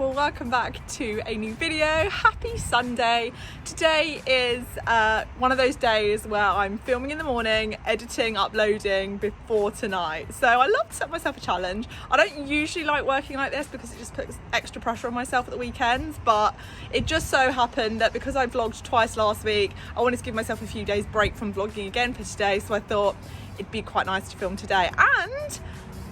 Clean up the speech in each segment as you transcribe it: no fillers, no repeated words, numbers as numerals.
well welcome back to a new video. Happy Sunday. Today is one of those days where I'm filming in the morning, editing, uploading before tonight. So I love to set myself a challenge. I don't usually like working like this because it just puts extra pressure on myself at the weekends, but it just so happened that because I vlogged twice last week, I wanted to give myself a few days break from vlogging again for today, so I thought it'd be quite nice to film today. And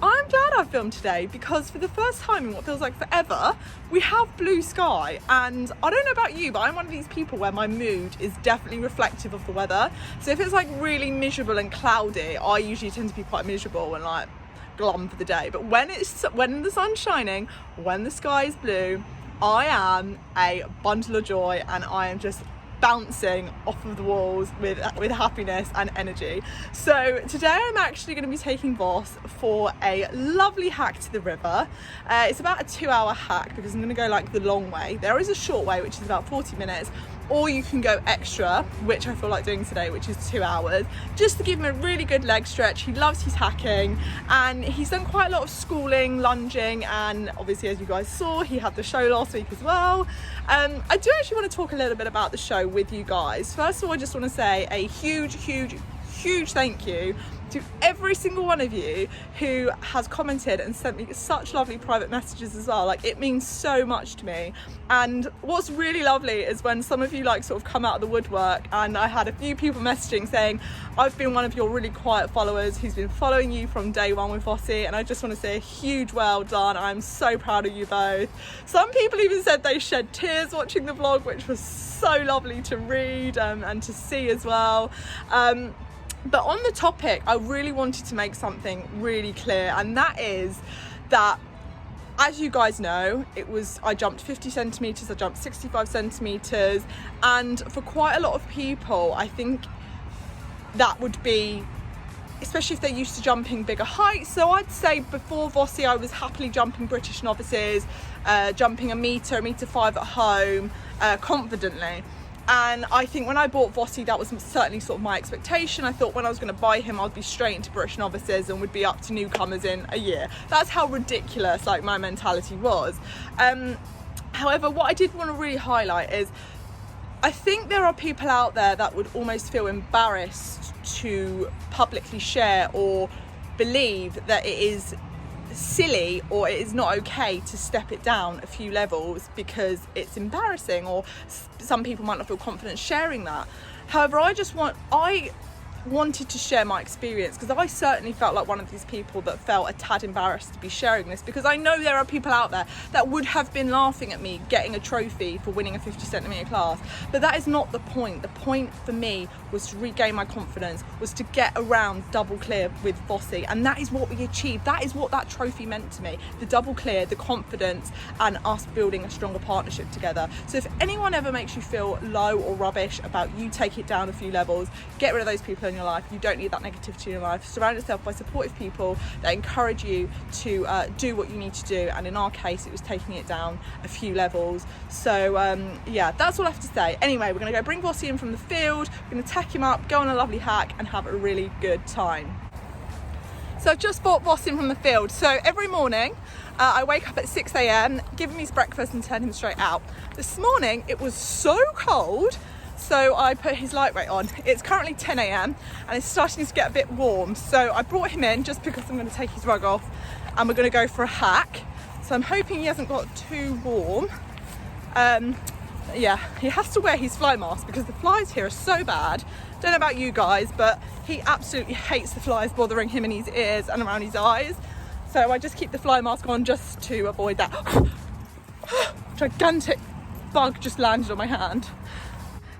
I'm glad I filmed today because for the first time in what feels like forever, we have blue sky. And I don't know about you, but I'm one of these people where my mood is definitely reflective of the weather. So if it's like really miserable and cloudy, I usually tend to be quite miserable and like glum for the day. But when the sun's shining, when the sky is blue, I am a bundle of joy and I am just bouncing off of the walls with happiness and energy. So today I'm actually going to be taking Voss for a lovely hike to the river. It's about a 2-hour hike because I'm going to go like the long way. There is a short way which is about 40 minutes, or you can go extra, which I feel like doing today, which is 2 hours, just to give him a really good leg stretch. He loves his hacking and he's done quite a lot of schooling, lunging, and obviously as you guys saw, he had the show last week as well. I do actually want to talk a little bit about the show with you guys. First of all, I just want to say a huge thank you to every single one of you who has commented and sent me such lovely private messages as well. Like, it means so much to me. And what's really lovely is when some of you like sort of come out of the woodwork, and I had a few people messaging saying, I've been one of your really quiet followers who's been following you from day one with Vossi, and I just want to say a huge well done. I'm so proud of you both. Some people even said they shed tears watching the vlog, which was so lovely to read and to see as well. But on the topic, I really wanted to make something really clear, and that is that, as you guys know, I jumped 50 centimetres, I jumped 65 centimetres, and for quite a lot of people, I think that would be, especially if they're used to jumping bigger heights. So I'd say before Vossi, I was happily jumping British novices, jumping a metre, 1.5 at home, confidently. And I think when I bought Vossi, that was certainly sort of my expectation. I thought when I was going to buy him, I'd be straight into British novices and would be up to newcomers in a year. That's how ridiculous like my mentality was. However, what I did want to really highlight is I think there are people out there that would almost feel embarrassed to publicly share or believe that it is silly or it is not okay to step it down a few levels because it's embarrassing, or some people might not feel confident sharing that. However, I wanted to share my experience because I certainly felt like one of these people that felt a tad embarrassed to be sharing this, because I know there are people out there that would have been laughing at me getting a trophy for winning a 50 centimetre class, but that is not the point. The point for me was to regain my confidence, was to get around double clear with Vossi, and that is what we achieved. That is what that trophy meant to me, the double clear, the confidence, and us building a stronger partnership together. So if anyone ever makes you feel low or rubbish about you take it down a few levels, get rid of those people in your life. You don't need that negativity in your life. Surround yourself by supportive people that encourage you to do what you need to do, and in our case it was taking it down a few levels. So yeah, that's all I have to say. Anyway, we're going to go bring Vossi in from the field, we're going to tack him up, go on a lovely hack and have a really good time. So I've just brought Vossi in from the field. So every morning I wake up at 6 a.m, give him his breakfast and turn him straight out. This morning it was so cold, so I put his light weight on. It's currently 10 a.m. and it's starting to get a bit warm. So I brought him in just because I'm going to take his rug off and we're going to go for a hack. So I'm hoping he hasn't got too warm. Yeah, he has to wear his fly mask because the flies here are so bad. Don't know about you guys, but he absolutely hates the flies bothering him in his ears and around his eyes. So I just keep the fly mask on just to avoid that. Gigantic bug just landed on my hand.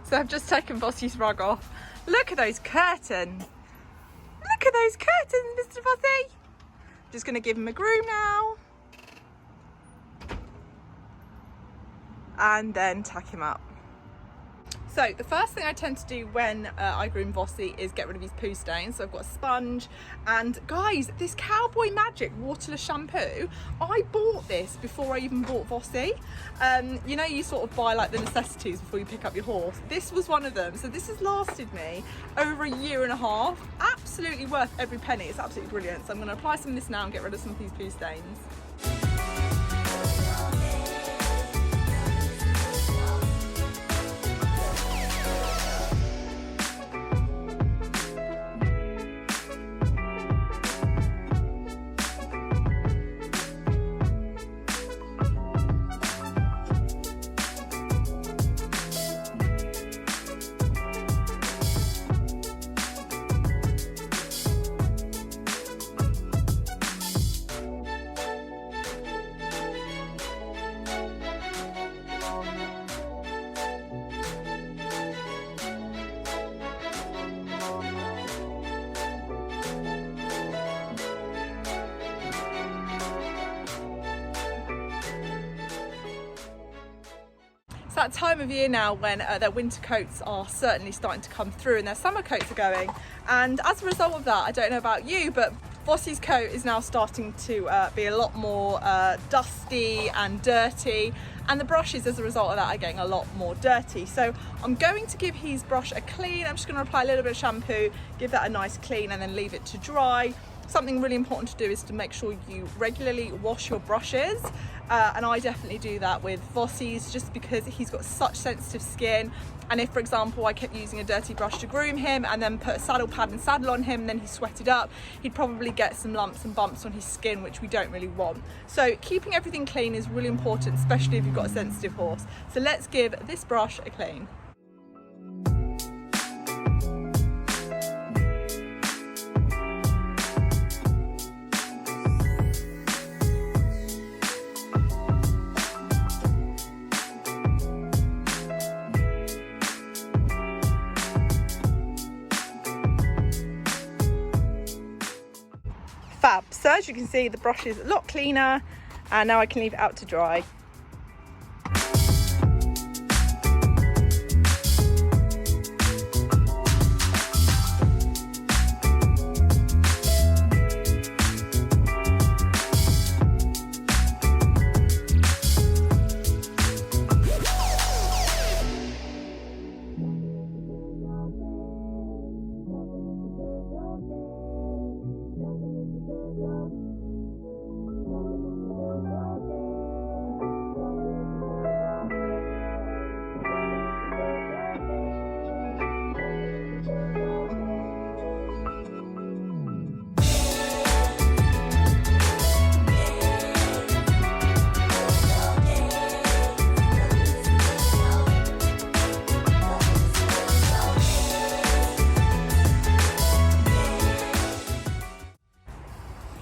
So I've just taken Vossi's rug off. Look at those curtains. Look at those curtains, Mr. Vossi. Just going to give him a groom now. And then tack him up. So the first thing I tend to do when I groom Vossi is get rid of his poo stains. So I've got a sponge, and guys, this Cowboy Magic waterless shampoo, I bought this before I even bought Vossi. You know, you sort of buy like the necessities before you pick up your horse. This was one of them. So this has lasted me over a year and a half. Absolutely worth every penny. It's absolutely brilliant. So I'm going to apply some of this now and get rid of some of these poo stains. It's that time of year now when their winter coats are certainly starting to come through and their summer coats are going. And as a result of that, I don't know about you, but Vossi's coat is now starting to be a lot more dusty and dirty, and the brushes as a result of that are getting a lot more dirty. So I'm going to give his brush a clean. I'm just going to apply a little bit of shampoo, give that a nice clean, and then leave it to dry. Something really important to do is to make sure you regularly wash your brushes, and I definitely do that with Vossi's just because he's got such sensitive skin. And if, for example, I kept using a dirty brush to groom him and then put a saddle pad and saddle on him and then he sweated up, he'd probably get some lumps and bumps on his skin, which we don't really want. So keeping everything clean is really important, especially if you've got a sensitive horse. So let's give this brush a clean. Fab. So as you can see, the brush is a lot cleaner, and now I can leave it out to dry.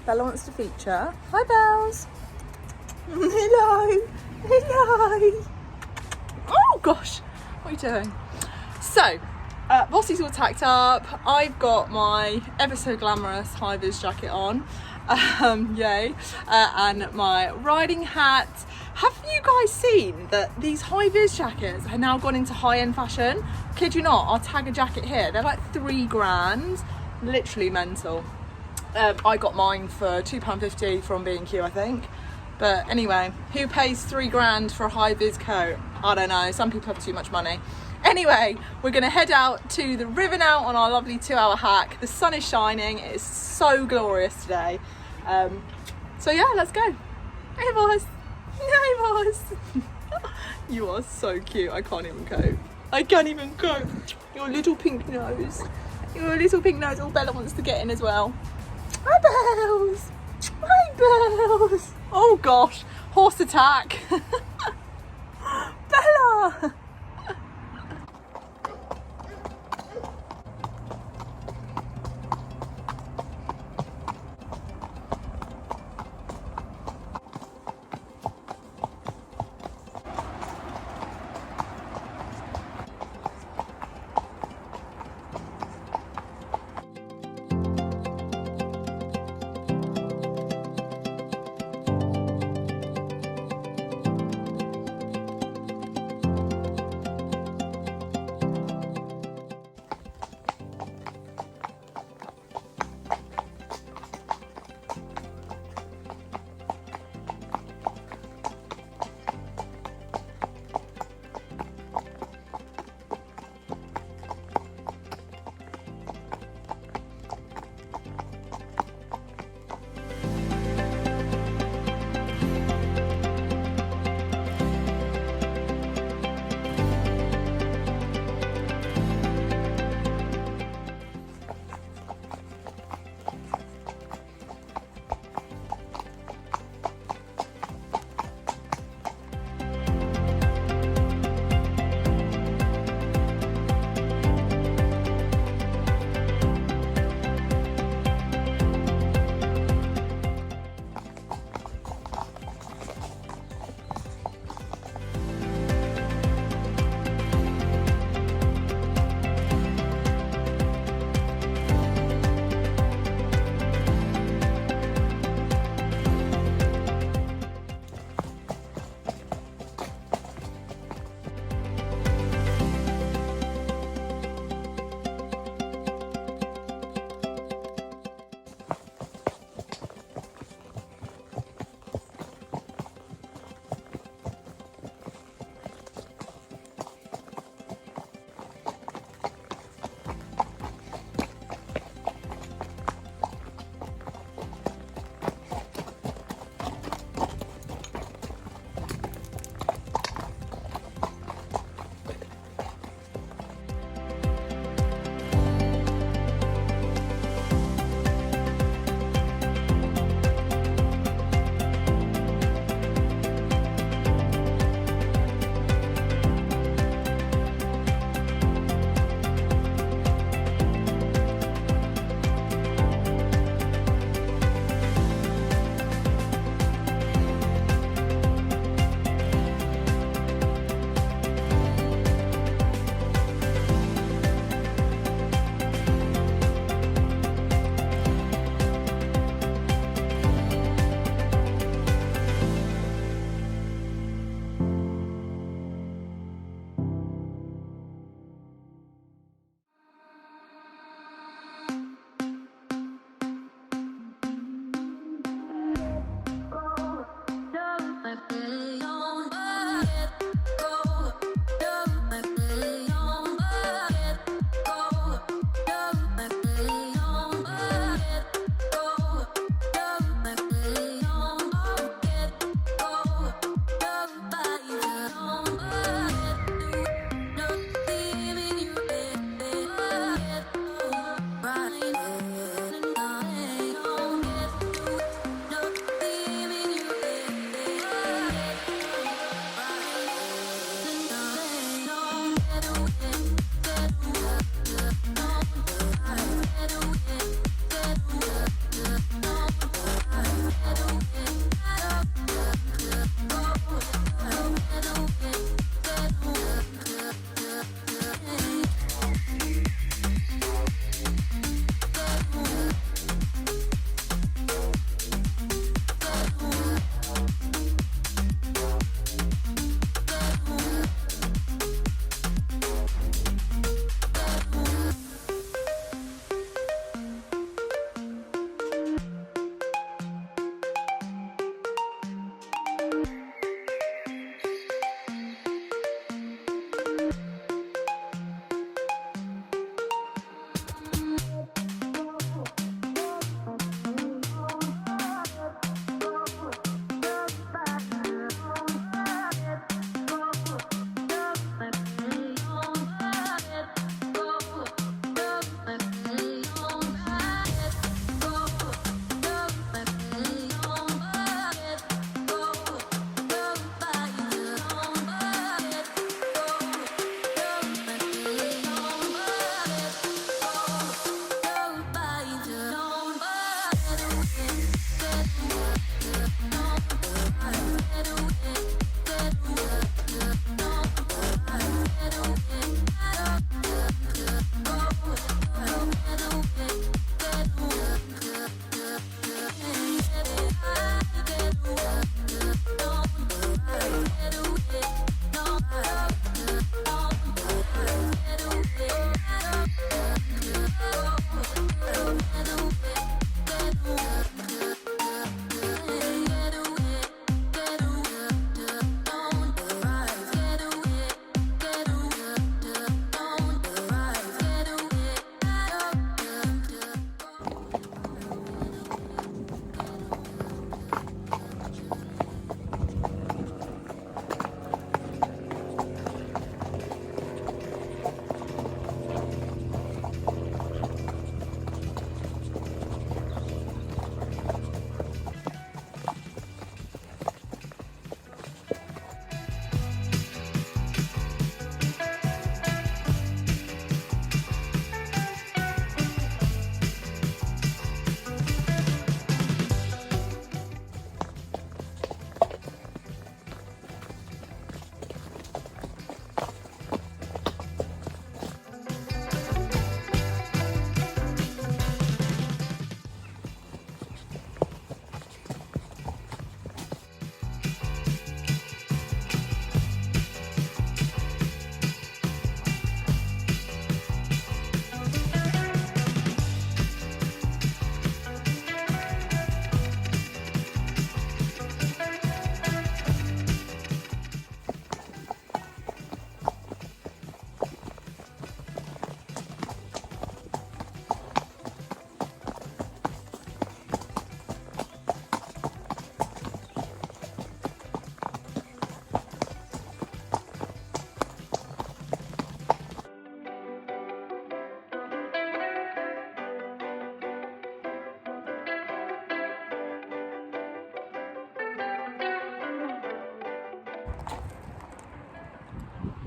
Bella wants to feature. Hi, Bells. Hello. Hello. Oh gosh, what are you doing? So, Vossi's all tacked up. I've got my ever so glamorous high-vis jacket on. Yay. And my riding hat. Have you guys seen that these high-vis jackets have now gone into high-end fashion? Kid you not, I'll tag a jacket here. They're like £3 grand. Literally mental. I got mine for £2.50 from B&Q, I think. But anyway, who pays £3 grand for a high-vis coat? I don't know, some people have too much money. Anyway, we're gonna head out to the river now on our lovely 2-hour hack. The sun is shining, it is so glorious today. So yeah, let's go. Hey boss, hey boss. You are so cute, I can't even cope. I can't even cope. Your little pink nose. Your little pink nose, oh, Bella wants to get in as well. Hi Bells! Hi Bells! Oh gosh, horse attack! Bella!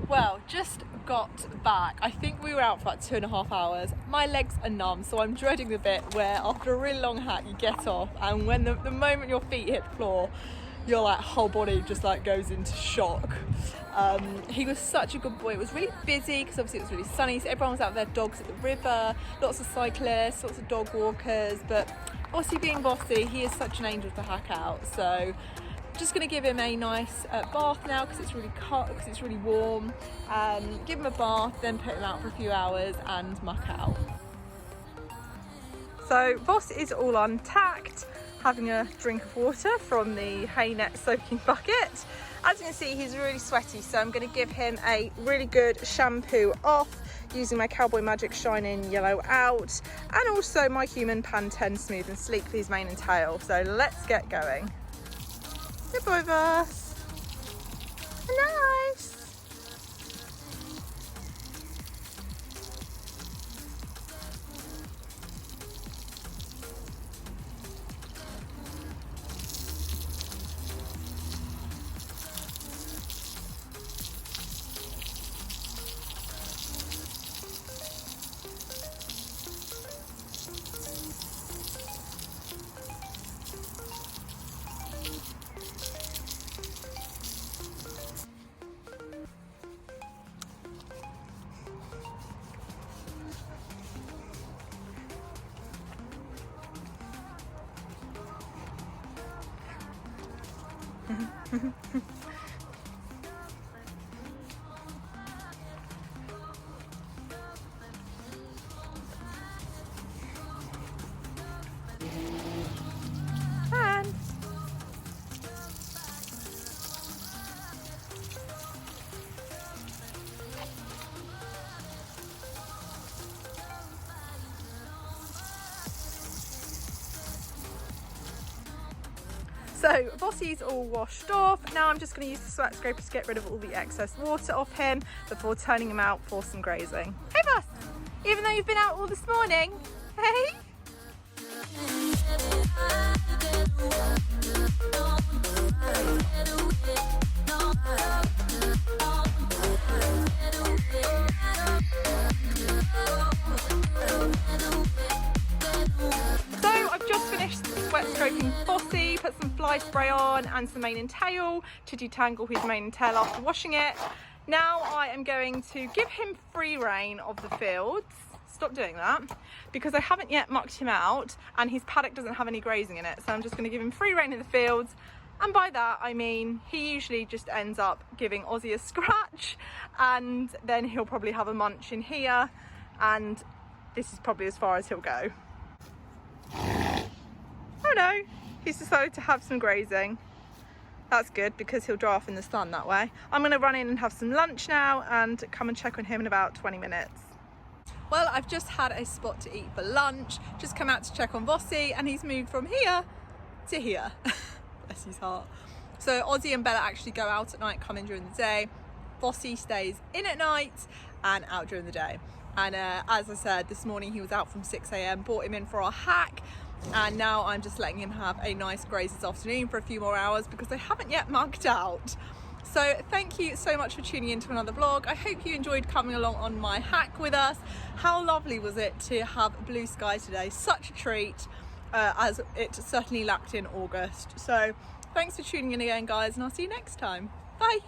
Well, just got back. I think we were out for about 2.5 hours. My legs are numb, so I'm dreading the bit where after a really long hack you get off, and when the moment your feet hit the floor, your like whole body just like goes into shock. He was such a good boy. It was really busy because obviously it was really sunny, so everyone was out there, dogs at the river, lots of cyclists, lots of dog walkers, but Vossi being Vossi, he is such an angel to hack out. So just going to give him a nice bath now because it's really hot, because it's really warm. Give him a bath, then put him out for a few hours and muck out. So Voss is all untacked, having a drink of water from the hay net soaking bucket. As you can see, he's really sweaty, so I'm going to give him a really good shampoo off using my Cowboy Magic Shine In Yellow Out, and also my Human Pantene Smooth and Sleek for his mane and tail. So let's get going. Good boy, Voss. Nice. So Vossi's all washed off. Now I'm just going to use the sweat scraper to get rid of all the excess water off him before turning him out for some grazing. Hey Voss, even though you've been out all this morning, hey? Scraping Vossi, put some fly spray on and some mane and tail to detangle his mane and tail after washing it. Now I am going to give him free rein of the fields. Stop doing that, because I haven't yet mucked him out and his paddock doesn't have any grazing in it. So I'm just going to give him free rein in the fields, and by that I mean he usually just ends up giving Ozzy a scratch, and then he'll probably have a munch in here, and this is probably as far as he'll go. Oh no, he's decided to have some grazing. That's good because he'll dry off in the sun that way. I'm going to run in and have some lunch now and come and check on him in about 20 minutes. Well, I've just had a spot to eat for lunch, just come out to check on Vossi, and he's moved from here to here. Bless his heart. So Ozzy and Bella actually go out at night, come in during the day. Vossi stays in at night and out during the day. And as I said, this morning he was out from 6 AM, brought him in for our hack, and now I'm just letting him have a nice graze this afternoon for a few more hours because they haven't yet mucked out. So thank you so much for tuning in to another vlog. I hope you enjoyed coming along on my hack with us. How lovely was it to have blue sky today? Such a treat, as it certainly lacked in August. So thanks for tuning in again, guys, and I'll see you next time. Bye.